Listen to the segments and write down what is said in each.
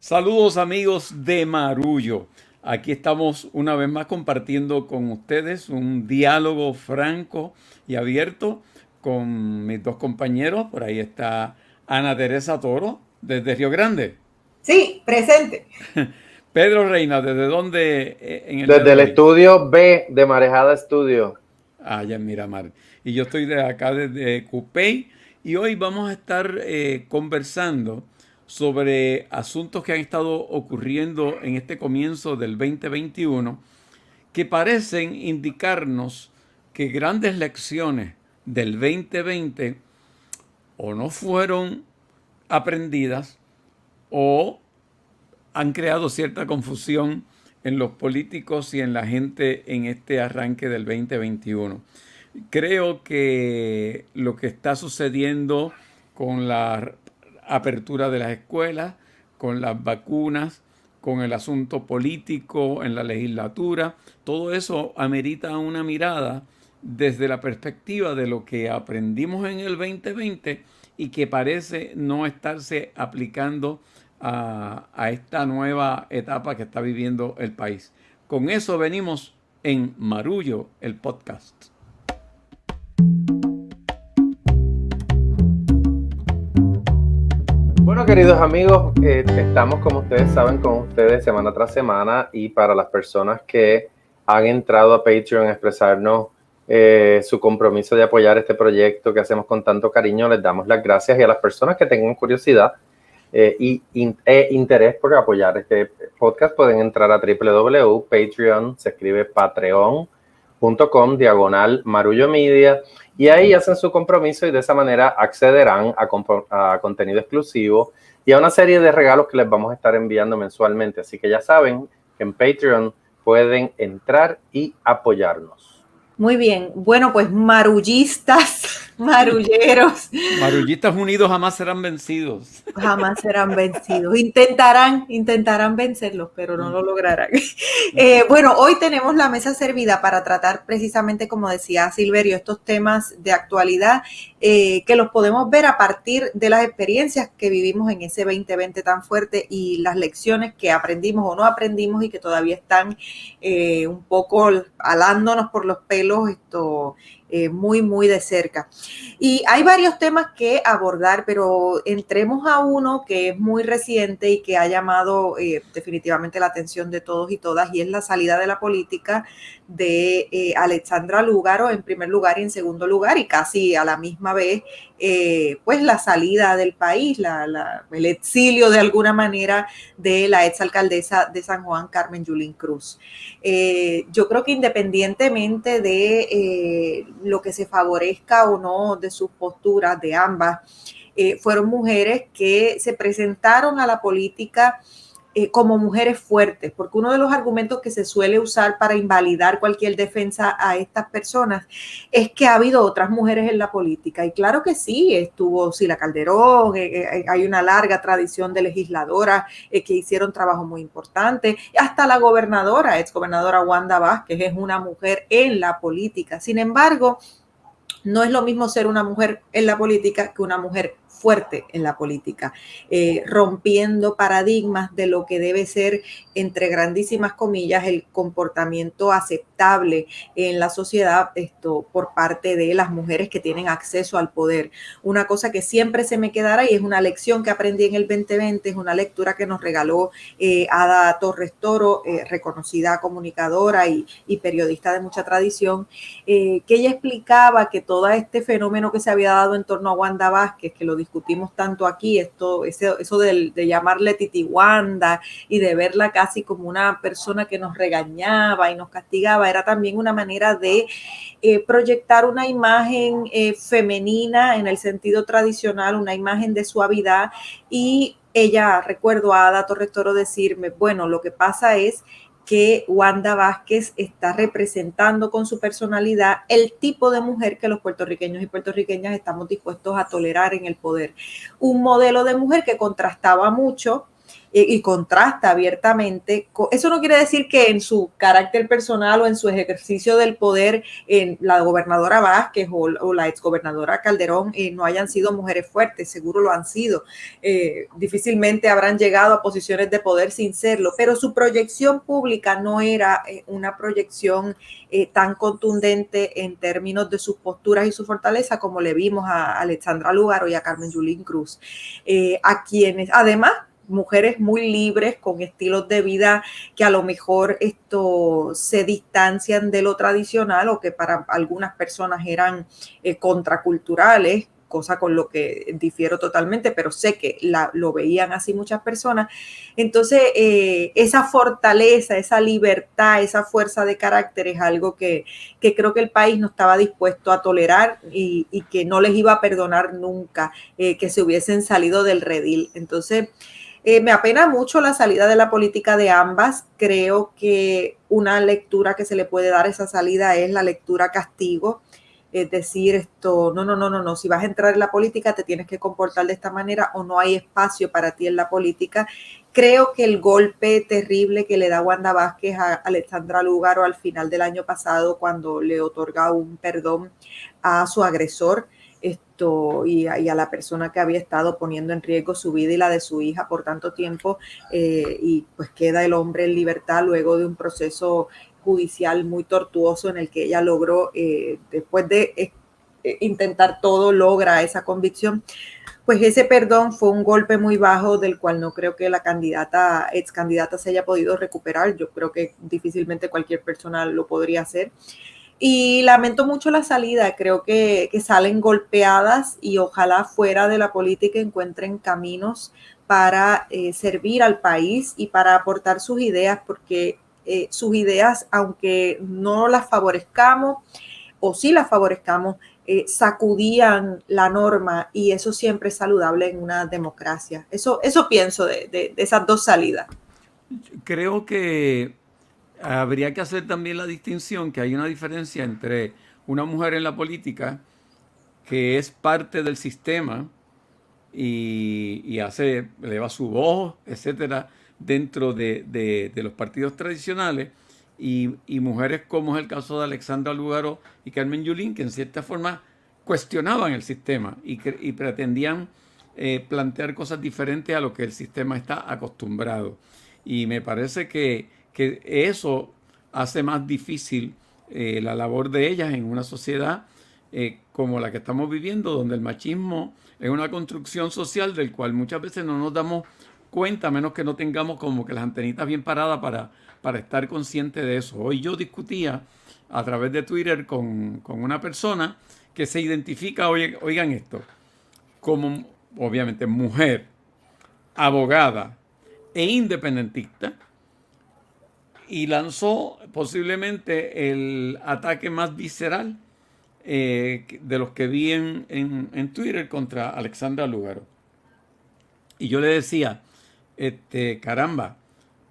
Saludos amigos de Marullo. Aquí estamos una vez más compartiendo con ustedes un diálogo franco y abierto con mis dos compañeros. Por ahí está Ana Teresa Toro desde Río Grande. Sí, presente. Pedro Reina, ¿desde dónde en el día Desde de el hoy? estudio B de Marejada Studio. Allá en Miramar. Y yo estoy de acá desde Cupey y hoy vamos a estar conversando sobre asuntos que han estado ocurriendo en este comienzo del 2021 que parecen indicarnos que grandes lecciones del 2020 o no fueron aprendidas o han creado cierta confusión en los políticos y en la gente en este arranque del 2021. Creo que lo que está sucediendo con la apertura de las escuelas, con las vacunas, con el asunto político en la legislatura, todo eso amerita una mirada desde la perspectiva de lo que aprendimos en el 2020 y que parece no estarse aplicando a esta nueva etapa que está viviendo el país. Con eso venimos en Marullo, el podcast. Bueno, queridos amigos, estamos, como ustedes saben, con ustedes semana tras semana, y para las personas que han entrado a Patreon a expresarnos su compromiso de apoyar este proyecto que hacemos con tanto cariño, les damos las gracias, y a las personas que tengan curiosidad e interés por apoyar este podcast pueden entrar a www.patreon, se escribe patreon.com/Marullo Media, y ahí hacen su compromiso y de esa manera accederán a contenido exclusivo y a una serie de regalos que les vamos a estar enviando mensualmente. Así que ya saben que en Patreon pueden entrar y apoyarnos. Muy bien. Bueno, pues marullistas, marulleros, Marullistas unidos jamás serán vencidos. jamás serán vencidos. Intentarán vencerlos, pero no lo lograrán. Bueno, hoy tenemos la mesa servida para tratar precisamente, como decía Silverio, estos temas de actualidad que los podemos ver a partir de las experiencias que vivimos en ese 2020 tan fuerte y las lecciones que aprendimos o no aprendimos y que todavía están un poco alándonos por los pelos muy, muy de cerca. Y hay varios temas que abordar, pero entremos a uno que es muy reciente y que ha llamado definitivamente la atención de todos y todas, y es la salida de la política de Alexandra Lúgaro en primer lugar y en segundo lugar, y casi a la misma vez, pues la salida del país, el exilio de alguna manera de la exalcaldesa de San Juan, Carmen Yulín Cruz. Yo creo que independientemente de lo que se favorezca o no de sus posturas de ambas, fueron mujeres que se presentaron a la política como mujeres fuertes, porque uno de los argumentos que se suele usar para invalidar cualquier defensa a estas personas es que ha habido otras mujeres en la política, y claro que sí, estuvo Sila Calderón, hay una larga tradición de legisladoras que hicieron trabajo muy importante, hasta la gobernadora, exgobernadora Wanda Vázquez es una mujer en la política. Sin embargo, no es lo mismo ser una mujer en la política que una mujer fuerte en la política, rompiendo paradigmas de lo que debe ser, entre grandísimas comillas, el comportamiento aceptable en la sociedad por parte de las mujeres que tienen acceso al poder. Una cosa que siempre se me quedará, y es una lección que aprendí en el 2020, es una lectura que nos regaló Ada Torres Toro, reconocida comunicadora y periodista de mucha tradición, que ella explicaba que todo este fenómeno que se había dado en torno a Wanda Vázquez, que lo discutimos tanto aquí, eso de llamarle Titi Wanda y de verla casi como una persona que nos regañaba y nos castigaba, era también una manera de proyectar una imagen femenina en el sentido tradicional, una imagen de suavidad. Y ella, recuerdo a Ada Torres Toro decirme, bueno, lo que pasa es que Wanda Vázquez está representando con su personalidad el tipo de mujer que los puertorriqueños y puertorriqueñas estamos dispuestos a tolerar en el poder. Un modelo de mujer que contrastaba mucho y contrasta abiertamente. Eso no quiere decir que en su carácter personal o en su ejercicio del poder, la gobernadora Vázquez o la exgobernadora Calderón no hayan sido mujeres fuertes, seguro lo han sido. Difícilmente habrán llegado a posiciones de poder sin serlo, pero su proyección pública no era una proyección tan contundente en términos de sus posturas y su fortaleza como le vimos a Alexandra Lúgaro y a Carmen Yulín Cruz, a quienes además mujeres muy libres con estilos de vida que a lo mejor se distancian de lo tradicional o que para algunas personas eran contraculturales, cosa con lo que difiero totalmente, pero sé que lo veían así muchas personas. Entonces, esa fortaleza, esa libertad, esa fuerza de carácter es algo que creo que el país no estaba dispuesto a tolerar y que no les iba a perdonar nunca que se hubiesen salido del redil. Entonces, me apena mucho la salida de la política de ambas. Creo que una lectura que se le puede dar a esa salida es la lectura castigo. Es decir, no, si vas a entrar en la política te tienes que comportar de esta manera o no hay espacio para ti en la política. Creo que el golpe terrible que le da Wanda Vázquez a Alexandra Lúgaro al final del año pasado cuando le otorga un perdón a su agresor y a la persona que había estado poniendo en riesgo su vida y la de su hija por tanto tiempo, y pues queda el hombre en libertad luego de un proceso judicial muy tortuoso en el que ella logró, después de intentar todo, logra esa convicción. Pues ese perdón fue un golpe muy bajo del cual no creo que la ex candidata se haya podido recuperar. Yo creo que difícilmente cualquier persona lo podría hacer. Y lamento mucho la salida, creo que salen golpeadas y ojalá fuera de la política encuentren caminos para servir al país y para aportar sus ideas, porque sus ideas, aunque no las favorezcamos o sí las favorezcamos, sacudían la norma y eso siempre es saludable en una democracia. Eso pienso de esas dos salidas. Creo que habría que hacer también la distinción que hay una diferencia entre una mujer en la política que es parte del sistema y eleva su voz, etcétera, dentro de los partidos tradicionales, y mujeres como es el caso de Alexandra Lúgaro y Carmen Yulín, que en cierta forma cuestionaban el sistema y pretendían plantear cosas diferentes a lo que el sistema está acostumbrado. Y me parece que eso hace más difícil la labor de ellas en una sociedad como la que estamos viviendo, donde el machismo es una construcción social del cual muchas veces no nos damos cuenta, a menos que no tengamos como que las antenitas bien paradas para estar conscientes de eso. Hoy yo discutía a través de Twitter con una persona que se identifica, oigan esto, como obviamente mujer, abogada e independentista, y lanzó posiblemente el ataque más visceral de los que vi en Twitter contra Alexandra Lúgaro. Y yo le decía, caramba,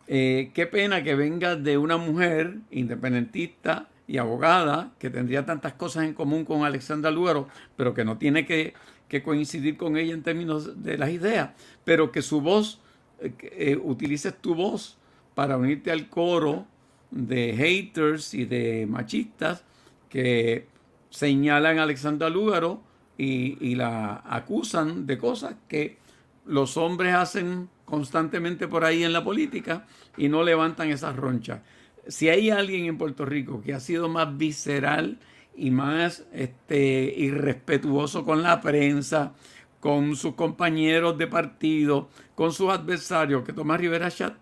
qué pena que venga de una mujer independentista y abogada que tendría tantas cosas en común con Alexandra Lúgaro, pero que no tiene que coincidir con ella en términos de las ideas, pero que su voz, utilices tu voz para unirte al coro de haters y de machistas que señalan a Alexandra Lúgaro y la acusan de cosas que los hombres hacen constantemente por ahí en la política y no levantan esas ronchas. Si hay alguien en Puerto Rico que ha sido más visceral y más irrespetuoso con la prensa, con sus compañeros de partido, con sus adversarios, que Tomás Rivera Chat,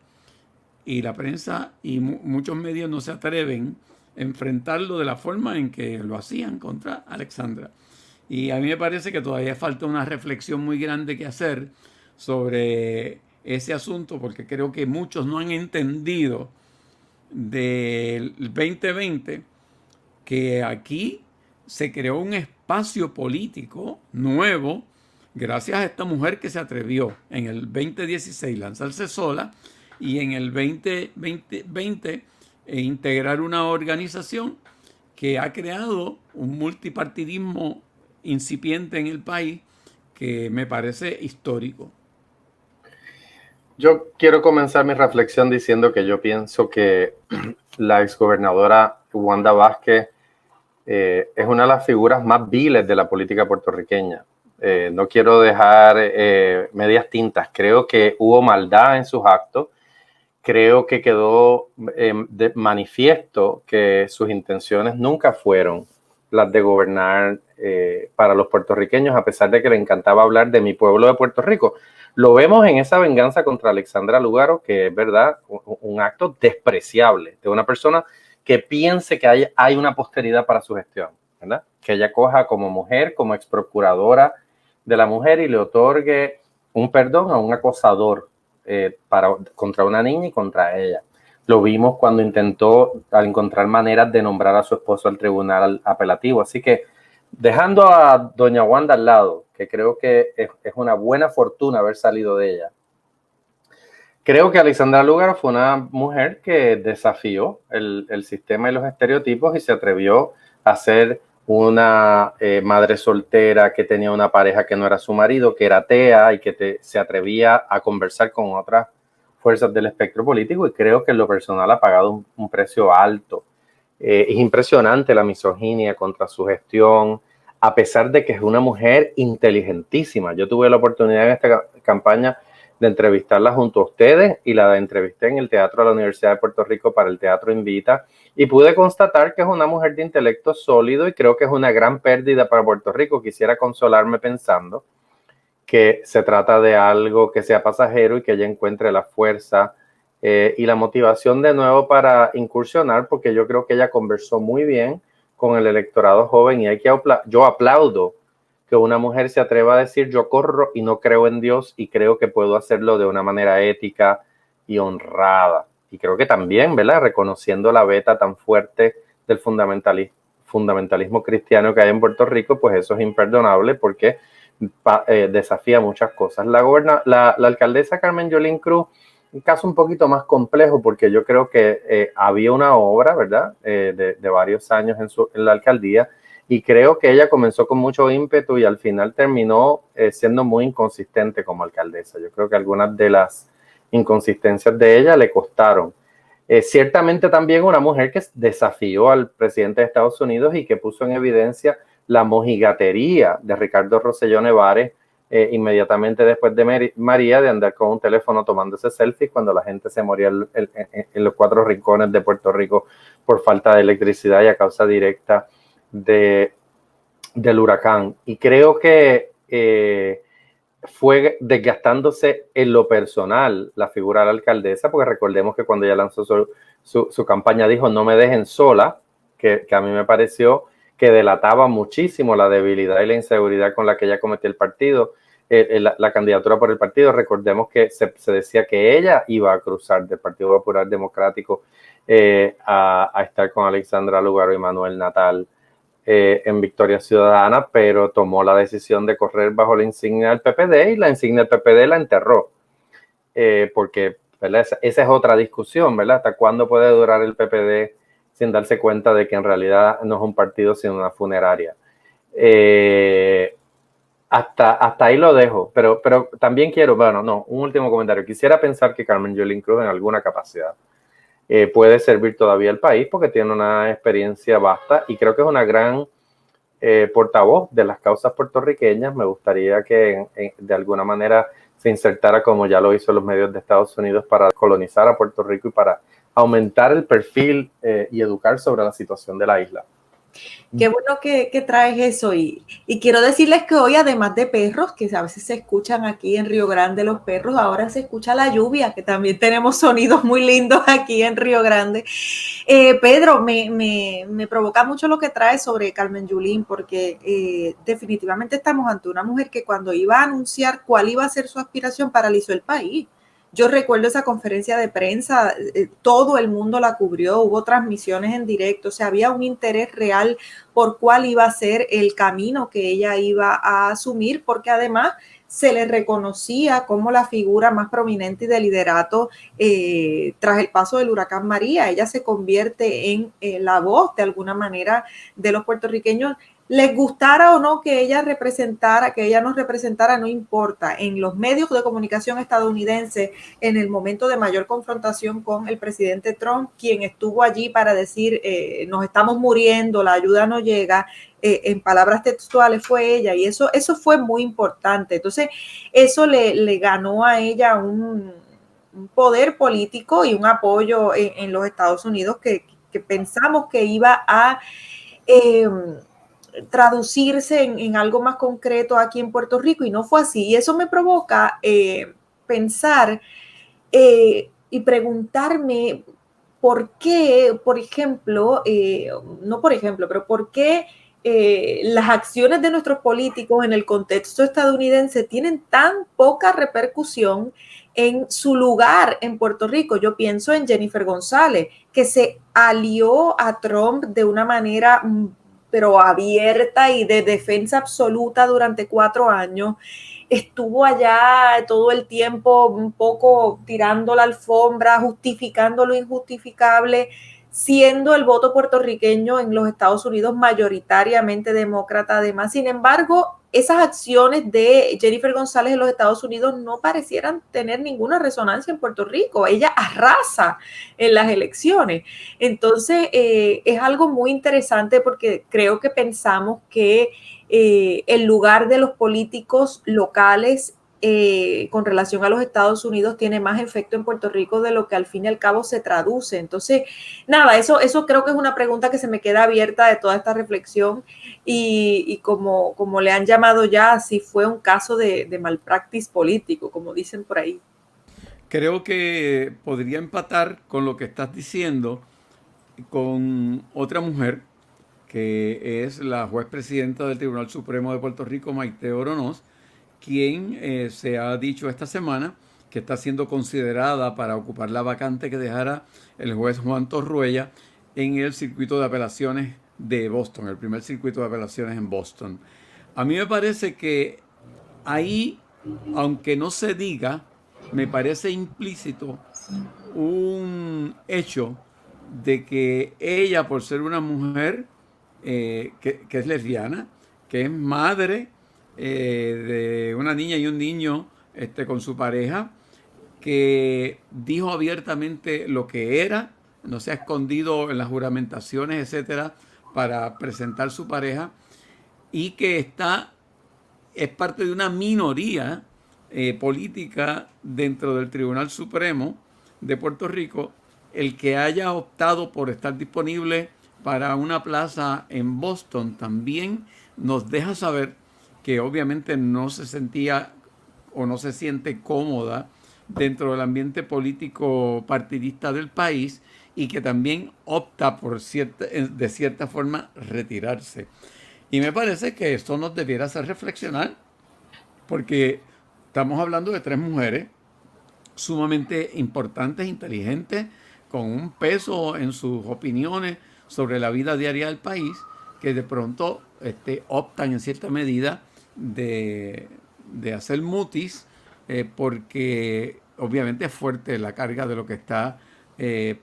y la prensa y muchos medios no se atreven a enfrentarlo de la forma en que lo hacían contra Alexandra. Y a mí me parece que todavía falta una reflexión muy grande que hacer sobre ese asunto, porque creo que muchos no han entendido del 2020 que aquí se creó un espacio político nuevo gracias a esta mujer que se atrevió en el 2016 lanzarse sola y en el 2020 integrar una organización que ha creado un multipartidismo incipiente en el país que me parece histórico. Yo quiero comenzar mi reflexión diciendo que yo pienso que la exgobernadora Wanda Vázquez es una de las figuras más viles de la política puertorriqueña. No quiero dejar medias tintas. Creo que hubo maldad en sus actos. Creo que quedó de manifiesto que sus intenciones nunca fueron las de gobernar para los puertorriqueños, a pesar de que le encantaba hablar de mi pueblo de Puerto Rico. Lo vemos en esa venganza contra Alexandra Lúgaro, que es verdad, un acto despreciable de una persona que piense que hay una posteridad para su gestión, ¿verdad? Que ella coja como mujer, como ex procuradora de la mujer y le otorgue un perdón a un acosador contra una niña y contra ella. Lo vimos cuando intentó al encontrar maneras de nombrar a su esposo al tribunal apelativo. Así que dejando a doña Wanda al lado, que creo que es una buena fortuna haber salido de ella, creo que Alexandra Lúgaro fue una mujer que desafió el sistema y los estereotipos y se atrevió a ser una madre soltera que tenía una pareja que no era su marido, que era atea y que se atrevía a conversar con otras fuerzas del espectro político, y creo que en lo personal ha pagado un precio alto. Es impresionante la misoginia contra su gestión, a pesar de que es una mujer inteligentísima. Yo tuve la oportunidad en esta campaña de entrevistarla junto a ustedes y la entrevisté en el Teatro de la Universidad de Puerto Rico para el Teatro Invita, y pude constatar que es una mujer de intelecto sólido y creo que es una gran pérdida para Puerto Rico. Quisiera consolarme pensando que se trata de algo que sea pasajero y que ella encuentre la fuerza y la motivación de nuevo para incursionar, porque yo creo que ella conversó muy bien con el electorado joven y yo aplaudo que una mujer se atreva a decir: yo corro y no creo en Dios y creo que puedo hacerlo de una manera ética y honrada. Y creo que también, ¿verdad?, reconociendo la veta tan fuerte del fundamentalismo cristiano que hay en Puerto Rico, pues eso es imperdonable porque desafía muchas cosas. La alcaldesa Carmen Yulín Cruz, un caso un poquito más complejo, porque yo creo que había una obra, ¿verdad?, de varios años en la alcaldía, y creo que ella comenzó con mucho ímpetu y al final terminó siendo muy inconsistente como alcaldesa. Yo creo que algunas de las inconsistencias de ella le costaron. Ciertamente también una mujer que desafió al presidente de Estados Unidos y que puso en evidencia la mojigatería de Ricardo Rosselló Nevares inmediatamente después de María, de andar con un teléfono tomándose selfies cuando la gente se moría en los 4 rincones de Puerto Rico por falta de electricidad y a causa directa del huracán. Y creo que fue desgastándose en lo personal la figura de la alcaldesa, porque recordemos que cuando ella lanzó su campaña dijo: no me dejen sola, que a mí me pareció que delataba muchísimo la debilidad y la inseguridad con la que ella cometió el partido, la candidatura por el partido. Recordemos que se decía que ella iba a cruzar del Partido Popular Democrático a estar con Alexandra Lúgaro y Manuel Natal en Victoria Ciudadana, pero tomó la decisión de correr bajo la insignia del PPD y la insignia del PPD la enterró, porque, ¿verdad?, esa es otra discusión, ¿verdad? ¿Hasta cuándo puede durar el PPD sin darse cuenta de que en realidad no es un partido sino una funeraria? Hasta ahí lo dejo, pero también quiero, un último comentario. Quisiera pensar que Carmen Yulín Cruz en alguna capacidad puede servir todavía al país porque tiene una experiencia vasta y creo que es una gran portavoz de las causas puertorriqueñas. Me gustaría que de alguna manera se insertara, como ya lo hizo los medios de Estados Unidos, para colonizar a Puerto Rico y para aumentar el perfil y educar sobre la situación de la isla. Qué bueno que traes eso, y quiero decirles que hoy, además de perros, que a veces se escuchan aquí en Río Grande los perros, ahora se escucha la lluvia, que también tenemos sonidos muy lindos aquí en Río Grande. Pedro, me provoca mucho lo que traes sobre Carmen Yulín, porque definitivamente estamos ante una mujer que cuando iba a anunciar cuál iba a ser su aspiración paralizó el país. Yo recuerdo esa conferencia de prensa, todo el mundo la cubrió, hubo transmisiones en directo, o sea, había un interés real por cuál iba a ser el camino que ella iba a asumir, porque además se le reconocía como la figura más prominente y de liderato tras el paso del huracán María. Ella se convierte en la voz, de alguna manera, de los puertorriqueños. les gustara o no que ella nos representara, no importa. En los medios de comunicación estadounidenses, en el momento de mayor confrontación con el presidente Trump, quien estuvo allí para decir, nos estamos muriendo, la ayuda no llega, en palabras textuales fue ella, y eso fue muy importante. Entonces, eso le ganó a ella un poder político y un apoyo en los Estados Unidos que pensamos que iba a traducirse en algo más concreto aquí en Puerto Rico, y no fue así. Y eso me provoca pensar y preguntarme por qué, por ejemplo, no por ejemplo, pero por qué las acciones de nuestros políticos en el contexto estadounidense tienen tan poca repercusión en su lugar en Puerto Rico. Yo pienso en Jennifer González, que se alió a Trump de una manera pero abierta y de defensa absoluta durante 4 años. Estuvo allá todo el tiempo un poco tirando la alfombra, justificando lo injustificable, siendo el voto puertorriqueño en los Estados Unidos mayoritariamente demócrata además. Sin embargo, esas acciones de Jennifer González en los Estados Unidos no parecieran tener ninguna resonancia en Puerto Rico. Ella arrasa en las elecciones. Entonces, es algo muy interesante porque creo que pensamos que el lugar de los políticos locales con relación a los Estados Unidos tiene más efecto en Puerto Rico de lo que al fin y al cabo se traduce. Entonces, nada, eso creo que es una pregunta que se me queda abierta de toda esta reflexión, y como le han llamado ya, si fue un caso de malpractice político, como dicen por ahí. Creo que podría empatar con lo que estás diciendo con otra mujer, que es la juez presidenta del Tribunal Supremo de Puerto Rico, Maite Oronoz, quien se ha dicho esta semana que está siendo considerada para ocupar la vacante que dejara el juez Juan Torruella en el circuito de apelaciones de Boston, el primer circuito de apelaciones en Boston. A mí me parece que ahí, aunque no se diga, me parece implícito un hecho de que ella, por ser una mujer que es lesbiana, que es madre de una niña y un niño con su pareja, que dijo abiertamente lo que era, no se ha escondido en las juramentaciones, etcétera, para presentar su pareja, y que es parte de una minoría política dentro del Tribunal Supremo de Puerto Rico, el que haya optado por estar disponible para una plaza en Boston también nos deja saber que obviamente no se sentía o no se siente cómoda dentro del ambiente político partidista del país, y que también opta por de cierta forma retirarse. Y me parece que esto nos debiera hacer reflexionar, porque estamos hablando de 3 mujeres sumamente importantes, inteligentes, con un peso en sus opiniones sobre la vida diaria del país, que de pronto optan en cierta medida de hacer mutis, porque obviamente es fuerte la carga de lo que está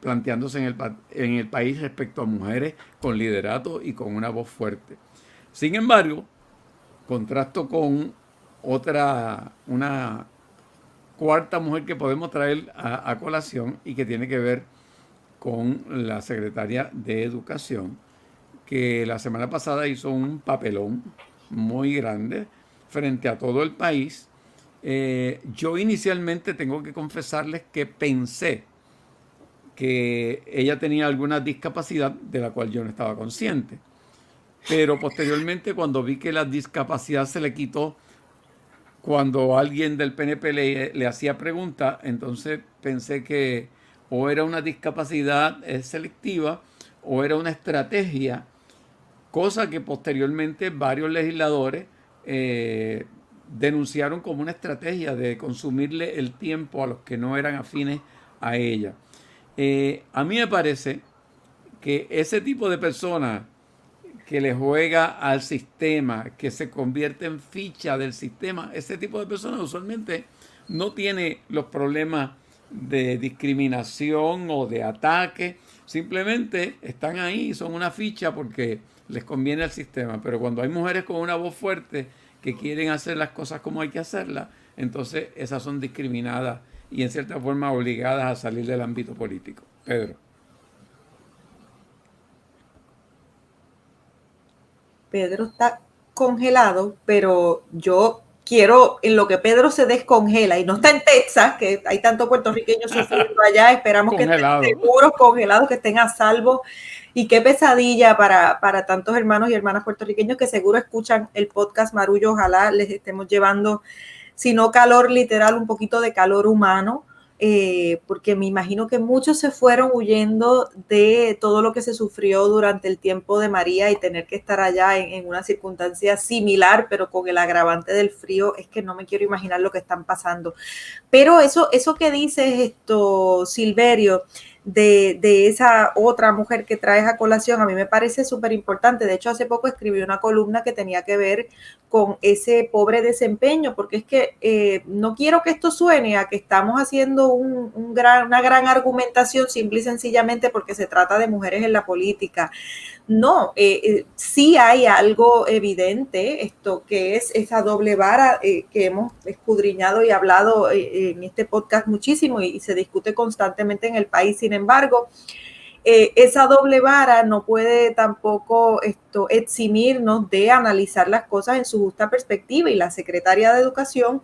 planteándose en el país respecto a mujeres con liderato y con una voz fuerte. Sin embargo, contrasto con una cuarta mujer que podemos traer a colación, y que tiene que ver con la secretaria de Educación, que la semana pasada hizo un papelón muy grande frente a todo el país. Yo inicialmente tengo que confesarles que pensé que ella tenía alguna discapacidad de la cual yo no estaba consciente. Pero posteriormente, cuando vi que la discapacidad se le quitó cuando alguien del PNP le hacía preguntas, entonces pensé que o era una discapacidad selectiva o era una estrategia, cosa que posteriormente varios legisladores denunciaron como una estrategia de consumirle el tiempo a los que no eran afines a ella. A mí me parece que ese tipo de personas que le juega al sistema, que se convierte en ficha del sistema, ese tipo de personas usualmente no tiene los problemas de discriminación o de ataque. Simplemente están ahí, son una ficha porque les conviene al sistema. Pero cuando hay mujeres con una voz fuerte que quieren hacer las cosas como hay que hacerlas, entonces esas son discriminadas y en cierta forma obligadas a salir del ámbito político. Pedro. Pedro está congelado, pero yo quiero, en lo que Pedro se descongela y no está en Texas, que hay tantos puertorriqueños sufriendo allá, esperamos que estén Congelado. seguros, congelados, que estén a salvo. Y qué pesadilla para tantos hermanos y hermanas puertorriqueños que seguro escuchan el podcast Marullo. Ojalá les estemos llevando, si no calor literal, un poquito de calor humano. Porque me imagino que muchos se fueron huyendo de todo lo que se sufrió durante el tiempo de María y tener que estar allá en una circunstancia similar, pero con el agravante del frío, es que no me quiero imaginar lo que están pasando. Pero eso que dices, Silverio, de esa otra mujer que traes a colación, a mí me parece súper importante. De hecho, hace poco escribí una columna que tenía que ver con ese pobre desempeño, porque es que no quiero que esto suene a que estamos haciendo una gran argumentación simple y sencillamente porque se trata de mujeres en la política. No, sí hay algo evidente, esto que es esa doble vara que hemos escudriñado y hablado en este podcast muchísimo y se discute constantemente en el país. Sin embargo, esa doble vara no puede tampoco eximirnos de analizar las cosas en su justa perspectiva, y la secretaria de Educación,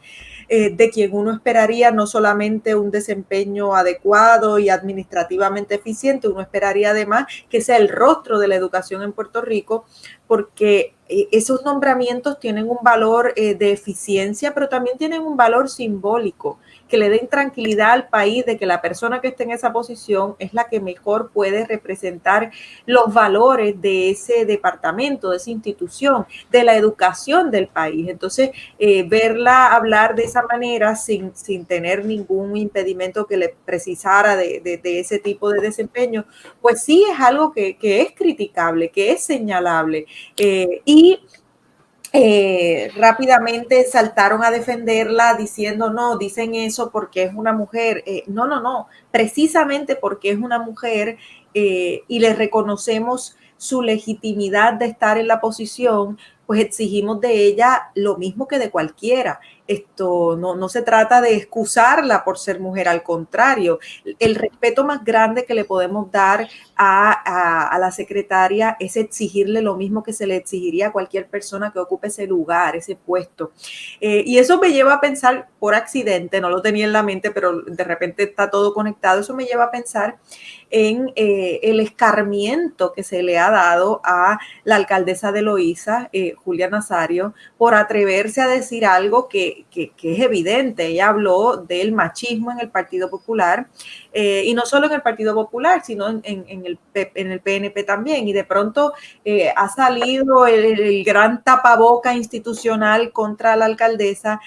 de quien uno esperaría no solamente un desempeño adecuado y administrativamente eficiente, uno esperaría además que sea el rostro de la educación en Puerto Rico, porque esos nombramientos tienen un valor de eficiencia, pero también tienen un valor simbólico, que le den tranquilidad al país de que la persona que esté en esa posición es la que mejor puede representar los valores de ese departamento, de esa institución, de la educación del país. Entonces, verla hablar de esa manera sin tener ningún impedimento que le precisara de ese tipo de desempeño, pues sí es algo que es criticable, que es señalable. Rápidamente saltaron a defenderla diciendo, no, dicen eso porque es una mujer. No, precisamente porque es una mujer y le reconocemos su legitimidad de estar en la posición, pues exigimos de ella lo mismo que de cualquiera. Esto no se trata de excusarla por ser mujer, al contrario, el respeto más grande que le podemos dar a la secretaria es exigirle lo mismo que se le exigiría a cualquier persona que ocupe ese lugar, ese puesto. Y eso me lleva a pensar, por accidente, no lo tenía en la mente, pero de repente está todo conectado, eso me lleva a pensar en el escarmiento que se le ha dado a la alcaldesa de Loíza, Julia Nazario, por atreverse a decir algo que es evidente. Ella habló del machismo en el Partido Popular, y no solo en el Partido Popular, sino en el PNP también, y de pronto ha salido el gran tapaboca institucional contra la alcaldesa.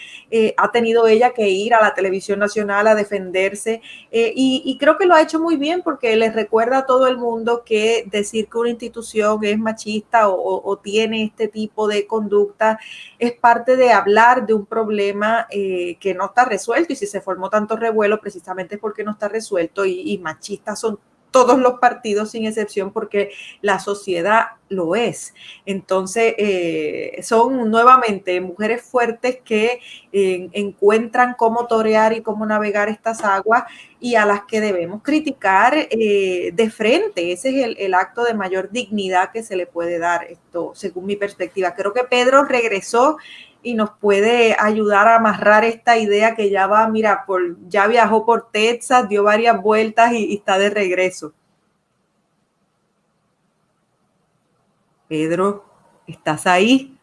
Ha tenido ella que ir a la televisión nacional a defenderse, y creo que lo ha hecho muy bien, porque les recuerda a todo el mundo que decir que una institución es machista o tiene este tipo de conducta es parte de hablar de un problema que no está resuelto, y si se formó tanto revuelo precisamente es porque no está resuelto, y machistas son todos los partidos sin excepción, porque la sociedad lo es. Entonces, son nuevamente mujeres fuertes que encuentran cómo torear y cómo navegar estas aguas, y a las que debemos criticar de frente. Ese es el acto de mayor dignidad que se le puede dar, según mi perspectiva. Creo que Pedro regresó y nos puede ayudar a amarrar esta idea que ya va, mira, ya viajó por Texas, dio varias vueltas y está de regreso. Pedro, ¿estás ahí?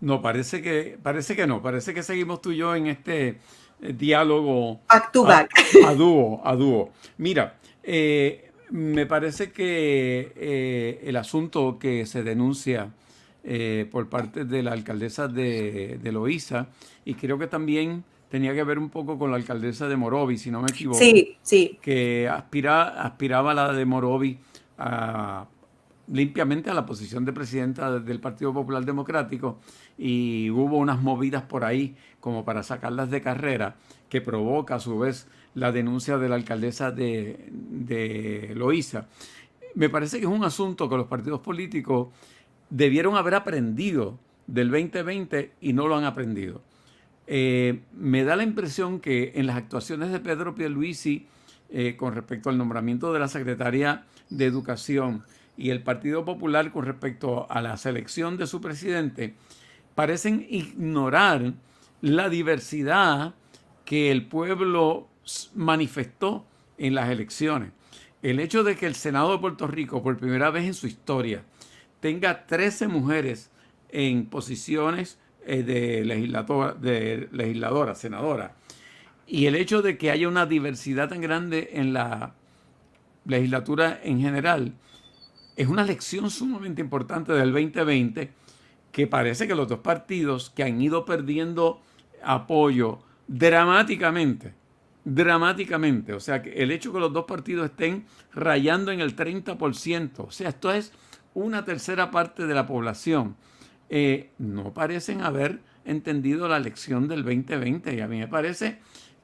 No, parece que no, parece que seguimos tú y yo en este diálogo Back to back. A dúo. Mira, me parece que el asunto que se denuncia por parte de la alcaldesa de Loíza, y creo que también tenía que ver un poco con la alcaldesa de Morovi, si no me equivoco, Sí. que aspiraba la de Morovi a limpiamente a la posición de presidenta del Partido Popular Democrático y hubo unas movidas por ahí como para sacarlas de carrera que provoca a su vez la denuncia de la alcaldesa de Loíza. Me parece que es un asunto que los partidos políticos debieron haber aprendido del 2020 y no lo han aprendido. Me da la impresión que en las actuaciones de Pedro Pierluisi con respecto al nombramiento de la Secretaría de Educación y el Partido Popular con respecto a la selección de su presidente, parecen ignorar la diversidad que el pueblo manifestó en las elecciones. El hecho de que el Senado de Puerto Rico, por primera vez en su historia, tenga 13 mujeres en posiciones de legisladora, senadora, y el hecho de que haya una diversidad tan grande en la legislatura en general, es una lección sumamente importante del 2020 que parece que los dos partidos que han ido perdiendo apoyo dramáticamente, o sea, que el hecho que los dos partidos estén rayando en el 30%, o sea, esto es una tercera parte de la población, no parecen haber entendido la lección del 2020 y a mí me parece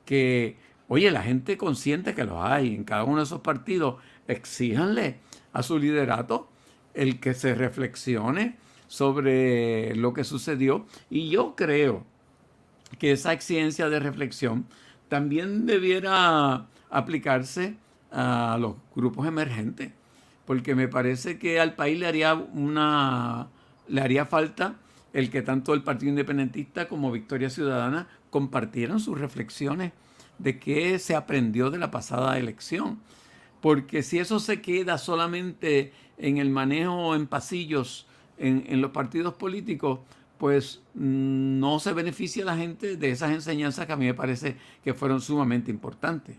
que, oye, la gente consciente que los hay en cada uno de esos partidos, exíjanle a su liderato el que se reflexione sobre lo que sucedió y yo creo que esa exigencia de reflexión también debiera aplicarse a los grupos emergentes, porque me parece que al país le haría falta el que tanto el Partido Independentista como Victoria Ciudadana compartieran sus reflexiones de qué se aprendió de la pasada elección. Porque si eso se queda solamente en el manejo en pasillos en los partidos políticos, pues no se beneficia a la gente de esas enseñanzas que a mí me parece que fueron sumamente importantes.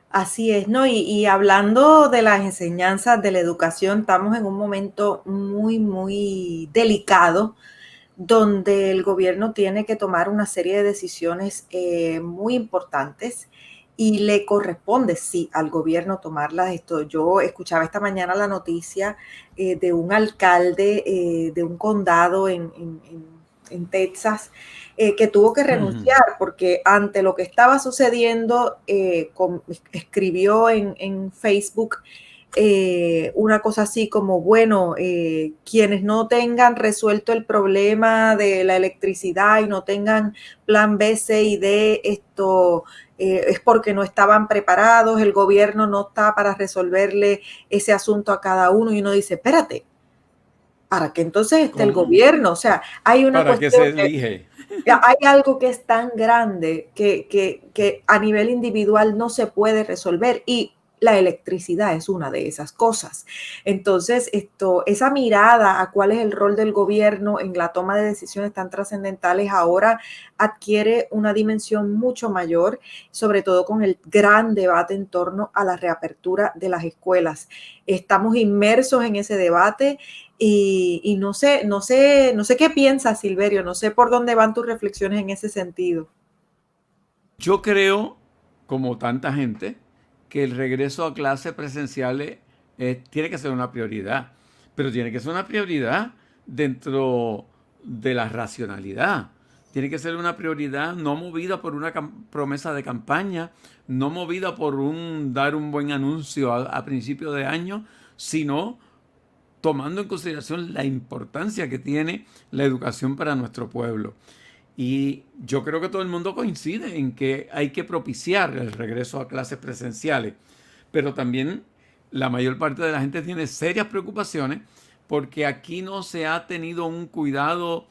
Así es, ¿no? Y hablando de las enseñanzas de la educación, estamos en un momento muy, muy delicado donde el gobierno tiene que tomar una serie de decisiones muy importantes y le corresponde, sí, al gobierno tomarlas. Yo escuchaba esta mañana la noticia de un alcalde de un condado en Texas que tuvo que renunciar porque ante lo que estaba sucediendo escribió en Facebook una cosa así como, bueno, quienes no tengan resuelto el problema de la electricidad y no tengan plan B, C y D, es porque no estaban preparados, el gobierno no está para resolverle ese asunto a cada uno y uno dice, espérate, ¿para qué entonces está el gobierno? O sea, hay una ¿Para qué se elige? Hay algo que es tan grande que a nivel individual no se puede resolver y la electricidad es una de esas cosas. Entonces, esa mirada a cuál es el rol del gobierno en la toma de decisiones tan trascendentales ahora adquiere una dimensión mucho mayor, sobre todo con el gran debate en torno a la reapertura de las escuelas. Estamos inmersos en ese debate y no sé qué piensas, Silverio, no sé por dónde van tus reflexiones en ese sentido. Yo creo, como tanta gente, que el regreso a clases presenciales tiene que ser una prioridad, pero tiene que ser una prioridad dentro de la racionalidad. Tiene que ser una prioridad no movida por una promesa de campaña, no movida por dar un buen anuncio a principio de año, sino tomando en consideración la importancia que tiene la educación para nuestro pueblo. Y yo creo que todo el mundo coincide en que hay que propiciar el regreso a clases presenciales, pero también la mayor parte de la gente tiene serias preocupaciones porque aquí no se ha tenido un cuidado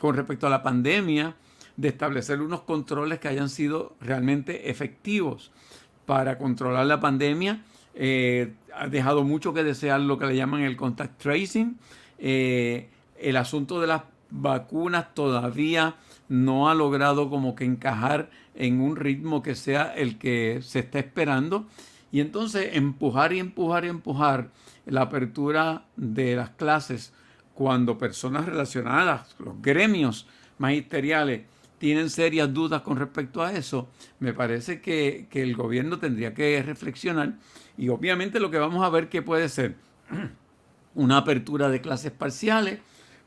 con respecto a la pandemia, de establecer unos controles que hayan sido realmente efectivos para controlar la pandemia. Ha dejado mucho que desear lo que le llaman el contact tracing. El asunto de las vacunas todavía no ha logrado como que encajar en un ritmo que sea el que se está esperando. Y entonces empujar la apertura de las clases cuando personas relacionadas, los gremios magisteriales, tienen serias dudas con respecto a eso, me parece que el gobierno tendría que reflexionar y obviamente lo que vamos a ver que puede ser una apertura de clases parciales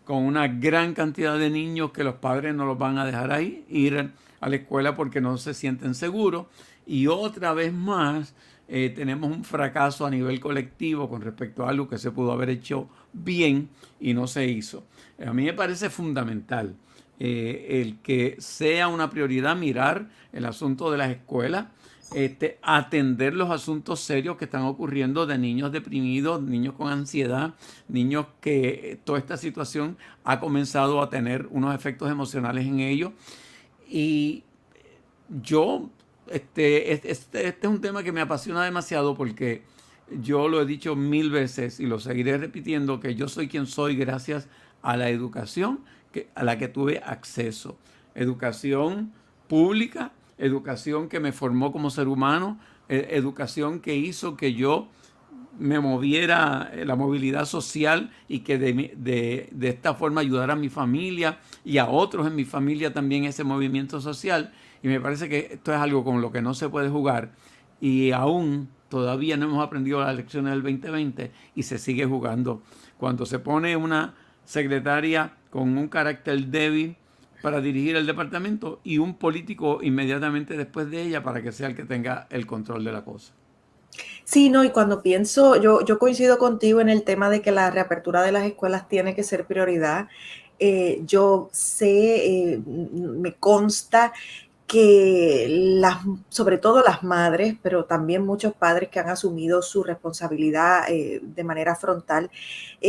con una gran cantidad de niños que los padres no los van a dejar ahí ir a la escuela porque no se sienten seguros y otra vez más tenemos un fracaso a nivel colectivo con respecto a algo que se pudo haber hecho bien y no se hizo. A mí me parece fundamental el que sea una prioridad mirar el asunto de las escuelas, atender los asuntos serios que están ocurriendo de niños deprimidos, niños con ansiedad, niños que toda esta situación ha comenzado a tener unos efectos emocionales en ellos. Y yo, este es un tema que me apasiona demasiado porque yo lo he dicho 1000 veces y lo seguiré repitiendo, que yo soy quien soy gracias a la educación a la que tuve acceso. Educación pública, educación que me formó como ser humano, educación que hizo que yo me moviera la movilidad social y que de esta forma ayudara a mi familia y a otros en mi familia también ese movimiento social. Y me parece que esto es algo con lo que no se puede jugar y aún todavía no hemos aprendido las lecciones del 2020 y se sigue jugando. Cuando se pone una secretaria con un carácter débil para dirigir el departamento y un político inmediatamente después de ella para que sea el que tenga el control de la cosa. Sí, no, y cuando pienso, yo coincido contigo en el tema de que la reapertura de las escuelas tiene que ser prioridad. Yo sé, me consta que sobre todo las madres, pero también muchos padres que han asumido su responsabilidad de manera frontal,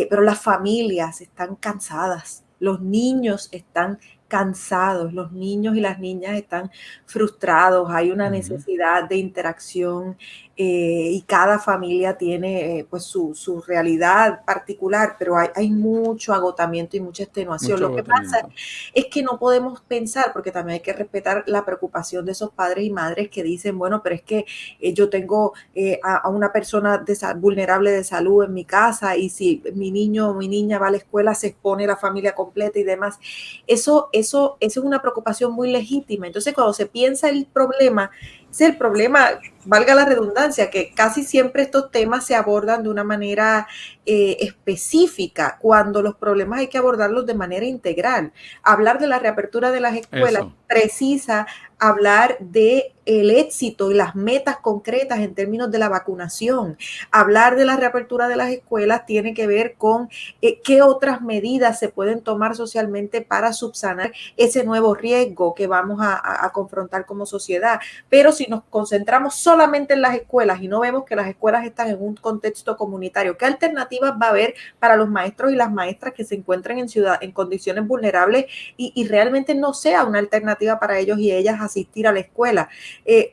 pero las familias están cansadas, los niños están cansados, los niños y las niñas están frustrados, hay una necesidad de interacción y cada familia tiene pues su realidad particular, pero hay mucho agotamiento y mucha extenuación. Lo que pasa es que no podemos pensar, porque también hay que respetar la preocupación de esos padres y madres que dicen, bueno, pero es que yo tengo a una persona vulnerable de salud en mi casa y si mi niño o mi niña va a la escuela se expone la familia completa y demás. Eso es una preocupación muy legítima. Entonces, cuando se piensa el problema, es el problema, valga la redundancia, que casi siempre estos temas se abordan de una manera específica, cuando los problemas hay que abordarlos de manera integral. Hablar de la reapertura de las escuelas precisa hablar de el éxito y las metas concretas en términos de la vacunación. Hablar de la reapertura de las escuelas tiene que ver con qué otras medidas se pueden tomar socialmente para subsanar ese nuevo riesgo que vamos a confrontar como sociedad. Pero si nos concentramos solamente en las escuelas y no vemos que las escuelas están en un contexto comunitario, ¿qué alternativas va a haber para los maestros y las maestras que se encuentran en condiciones vulnerables y realmente no sea una alternativa para ellos y ellas asistir a la escuela?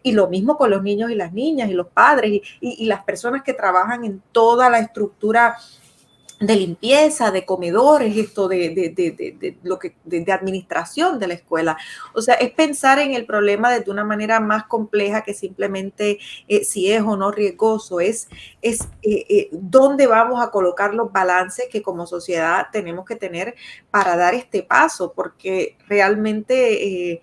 Y lo mismo con los niños y las niñas y los padres y las personas que trabajan en toda la estructura de limpieza, de comedores, de administración de la escuela. O sea, es pensar en el problema desde una manera más compleja que simplemente si es o no riesgoso, es dónde vamos a colocar los balances que como sociedad tenemos que tener para dar este paso, porque realmente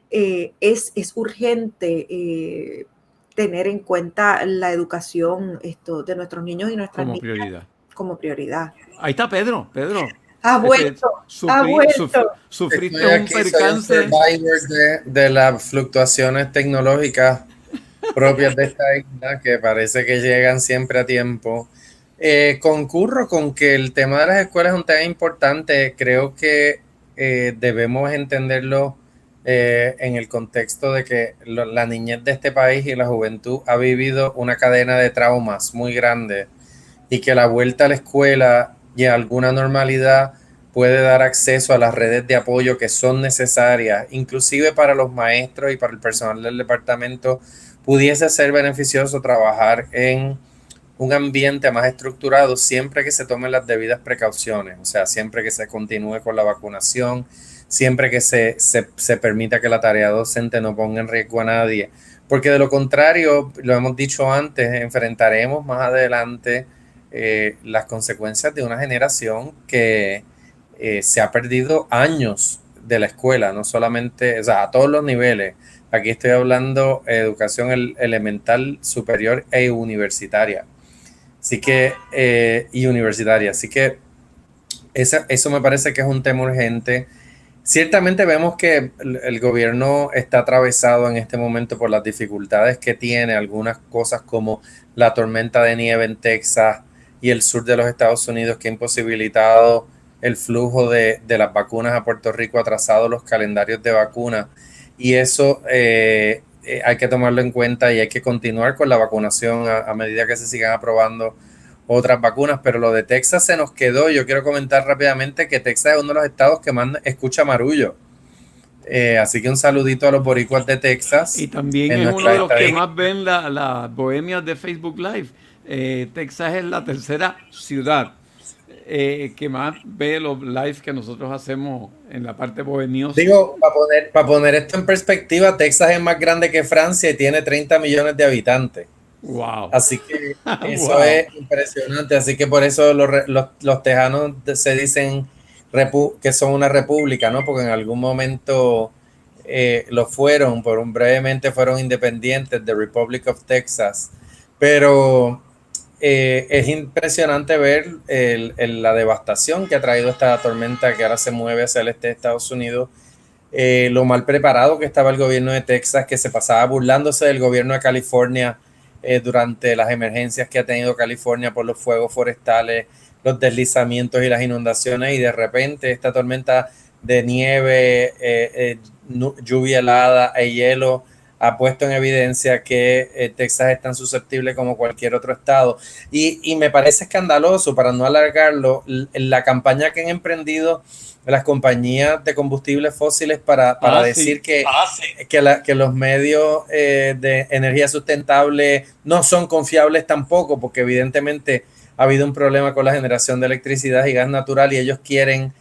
es urgente tener en cuenta la educación de nuestros niños y nuestras niñas prioridad. Como prioridad. Ahí está Pedro. Ha vuelto. Sufriste un percance de las fluctuaciones tecnológicas propias de esta isla que parece que llegan siempre a tiempo. Concurro con que el tema de las escuelas es un tema importante. Creo que debemos entenderlo en el contexto de que la niñez de este país y la juventud ha vivido una cadena de traumas muy grande y que la vuelta a la escuela y a alguna normalidad puede dar acceso a las redes de apoyo que son necesarias, inclusive para los maestros y para el personal del departamento. Pudiese ser beneficioso trabajar en un ambiente más estructurado siempre que se tomen las debidas precauciones, o sea, siempre que se continúe con la vacunación, siempre que se permita que la tarea docente no ponga en riesgo a nadie, porque de lo contrario, lo hemos dicho antes, enfrentaremos más adelante las consecuencias de una generación que se ha perdido años de la escuela, no solamente, o sea, a todos los niveles. Aquí estoy hablando de educación elemental, superior e universitaria. Así que, y universitaria. Así que eso me parece que es un tema urgente. Ciertamente vemos que el gobierno está atravesado en este momento por las dificultades que tiene, algunas cosas como la tormenta de nieve en Texas y el sur de los Estados Unidos que ha imposibilitado el flujo de las vacunas a Puerto Rico, ha atrasado los calendarios de vacunas y eso hay que tomarlo en cuenta y hay que continuar con la vacunación a medida que se sigan aprobando otras vacunas, pero lo de Texas se nos quedó. Yo quiero comentar rápidamente que Texas es uno de los estados que más escucha marullo. Así que un saludito a los boricuas de Texas. Y también es uno de los que más ven las bohemias de Facebook Live. Texas es la tercera ciudad que más ve los lives que nosotros hacemos en la parte bohemiosa. Digo, para poner esto en perspectiva, Texas es más grande que Francia y tiene 30 millones de habitantes. Wow. Así que eso es impresionante. Así que por eso los tejanos se dicen que son una república, ¿no? Porque en algún momento lo fueron, brevemente fueron independientes, the Republic of Texas. Pero es impresionante ver la devastación que ha traído esta tormenta que ahora se mueve hacia el este de Estados Unidos. Lo mal preparado que estaba el gobierno de Texas, que se pasaba burlándose del gobierno de California durante las emergencias que ha tenido California por los fuegos forestales, los deslizamientos y las inundaciones, y de repente esta tormenta de nieve, lluvia helada e hielo ha puesto en evidencia que Texas es tan susceptible como cualquier otro estado. Y me parece escandaloso, para no alargarlo, la campaña que han emprendido las compañías de combustibles fósiles para decir que los medios de energía sustentable no son confiables tampoco, porque evidentemente ha habido un problema con la generación de electricidad y gas natural y ellos quieren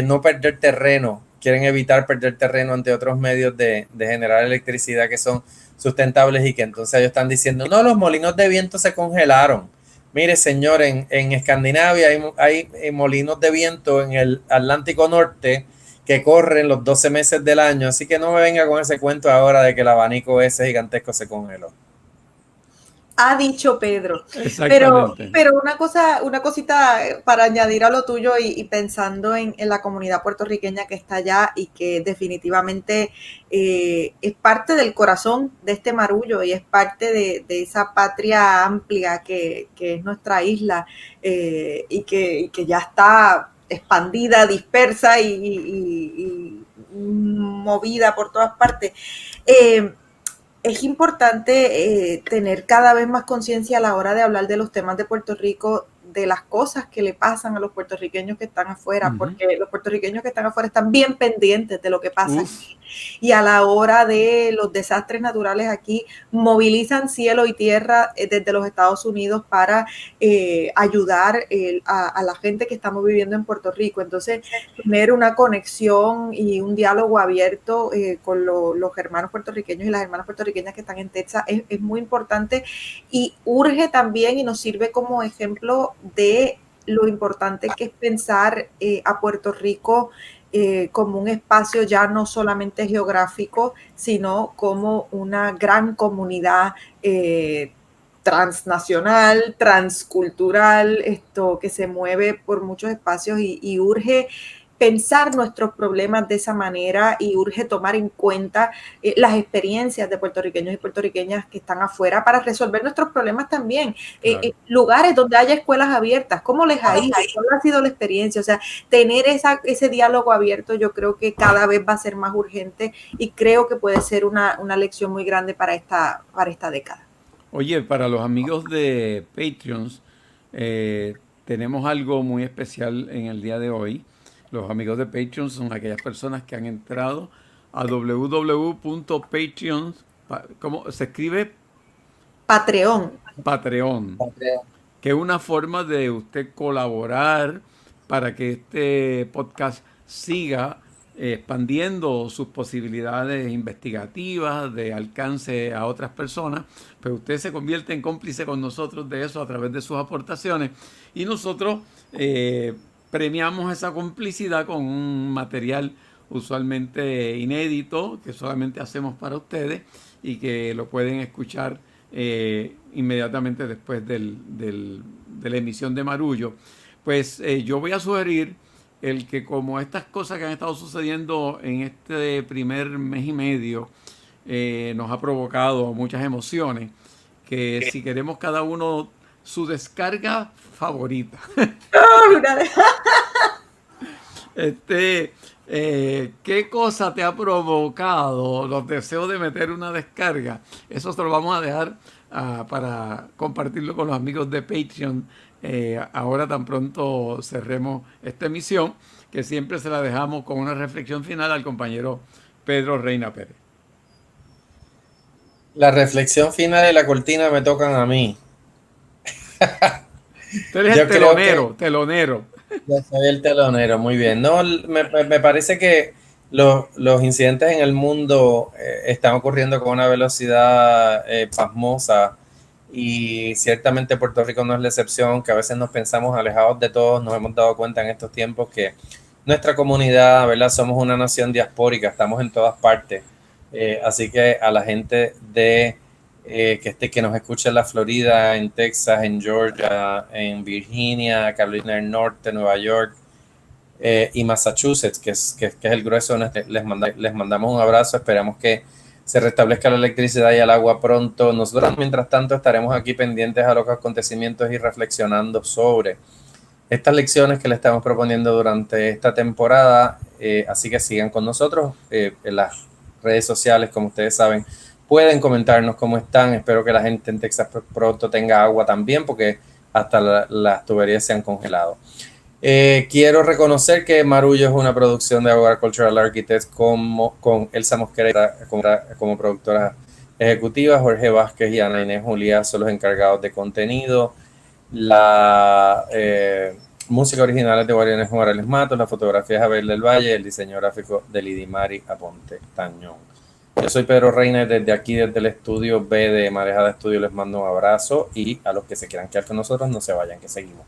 no perder terreno, quieren evitar perder terreno ante otros medios de generar electricidad que son sustentables y que entonces ellos están diciendo, no, los molinos de viento se congelaron. Mire, señor, en Escandinavia hay molinos de viento en el Atlántico Norte que corren los 12 meses del año, así que no me venga con ese cuento ahora de que el abanico ese gigantesco se congeló. Ha dicho Pedro. Pero una cosita para añadir a lo tuyo y pensando en la comunidad puertorriqueña que está allá y que definitivamente es parte del corazón de este marullo y es parte de esa patria amplia que es nuestra isla y que ya está expandida, dispersa y movida por todas partes. Es importante tener cada vez más conciencia a la hora de hablar de los temas de Puerto Rico, de las cosas que le pasan a los puertorriqueños que están afuera, porque los puertorriqueños que están afuera están bien pendientes de lo que pasa aquí. Y a la hora de los desastres naturales aquí, movilizan cielo y tierra desde los Estados Unidos para ayudar a la gente que estamos viviendo en Puerto Rico. Entonces, tener una conexión y un diálogo abierto con los hermanos puertorriqueños y las hermanas puertorriqueñas que están en Texas es muy importante y urge también y nos sirve como ejemplo de lo importante que es pensar a Puerto Rico como un espacio ya no solamente geográfico, sino como una gran comunidad transnacional, transcultural, que se mueve por muchos espacios y urge pensar nuestros problemas de esa manera y urge tomar en cuenta las experiencias de puertorriqueños y puertorriqueñas que están afuera para resolver nuestros problemas también. Claro. Lugares donde haya escuelas abiertas, ¿cómo les ha ido? ¿Cuál ha sido la experiencia? O sea, tener ese diálogo abierto yo creo que cada vez va a ser más urgente y creo que puede ser una lección muy grande para esta década. Oye, para los amigos de Patreons, tenemos algo muy especial en el día de hoy. Los amigos de Patreon son aquellas personas que han entrado a www.patreon. ¿Cómo se escribe? Patreon. Patreon. Que es una forma de usted colaborar para que este podcast siga expandiendo sus posibilidades investigativas, de alcance a otras personas, pero usted se convierte en cómplice con nosotros de eso a través de sus aportaciones y nosotros premiamos esa complicidad con un material usualmente inédito, que solamente hacemos para ustedes y que lo pueden escuchar inmediatamente después de la emisión de Marullo. Pues yo voy a sugerir el que, como estas cosas que han estado sucediendo en este primer mes y medio nos ha provocado muchas emociones, que si queremos cada uno su descarga favorita. ¿Qué cosa te ha provocado los deseos de meter una descarga? Eso se lo vamos a dejar para compartirlo con los amigos de Patreon. Ahora tan pronto cerremos esta emisión, que siempre se la dejamos con una reflexión final al compañero Pedro Reina Pérez. La reflexión final y la cortina me tocan a mí. Tú eres el telonero, telonero. Yo soy el telonero, muy bien. No, me parece que los incidentes en el mundo están ocurriendo con una velocidad pasmosa, y ciertamente Puerto Rico no es la excepción, que a veces nos pensamos alejados de todos. Nos hemos dado cuenta en estos tiempos que nuestra comunidad, ¿verdad? Somos una nación diaspórica, estamos en todas partes. Así que a la gente que nos escucha en la Florida, en Texas, en Georgia, en Virginia, Carolina del Norte, Nueva York y Massachusetts, que es el grueso, les mandamos un abrazo. Esperamos que se restablezca la electricidad y el agua pronto. Nosotros, mientras tanto, estaremos aquí pendientes a los acontecimientos y reflexionando sobre estas lecciones que le estamos proponiendo durante esta temporada. Así que sigan con nosotros en las redes sociales. Como ustedes saben, pueden comentarnos cómo están. Espero que la gente en Texas pronto tenga agua también, porque hasta las tuberías se han congelado. Quiero reconocer que Marullo es una producción de Aguar Cultural Architects con Elsa Mosquera como productora ejecutiva. Jorge Vázquez y Ana Inés Juliá son los encargados de contenido. La música original es de Guariones Morales Matos, la fotografía es Abel del Valle, el diseño gráfico de Lidimari Aponte Tañón. Yo soy Pedro Reina, desde aquí, desde el estudio B de Marejada Estudio, les mando un abrazo, y a los que se quieran quedar con nosotros, no se vayan, que seguimos.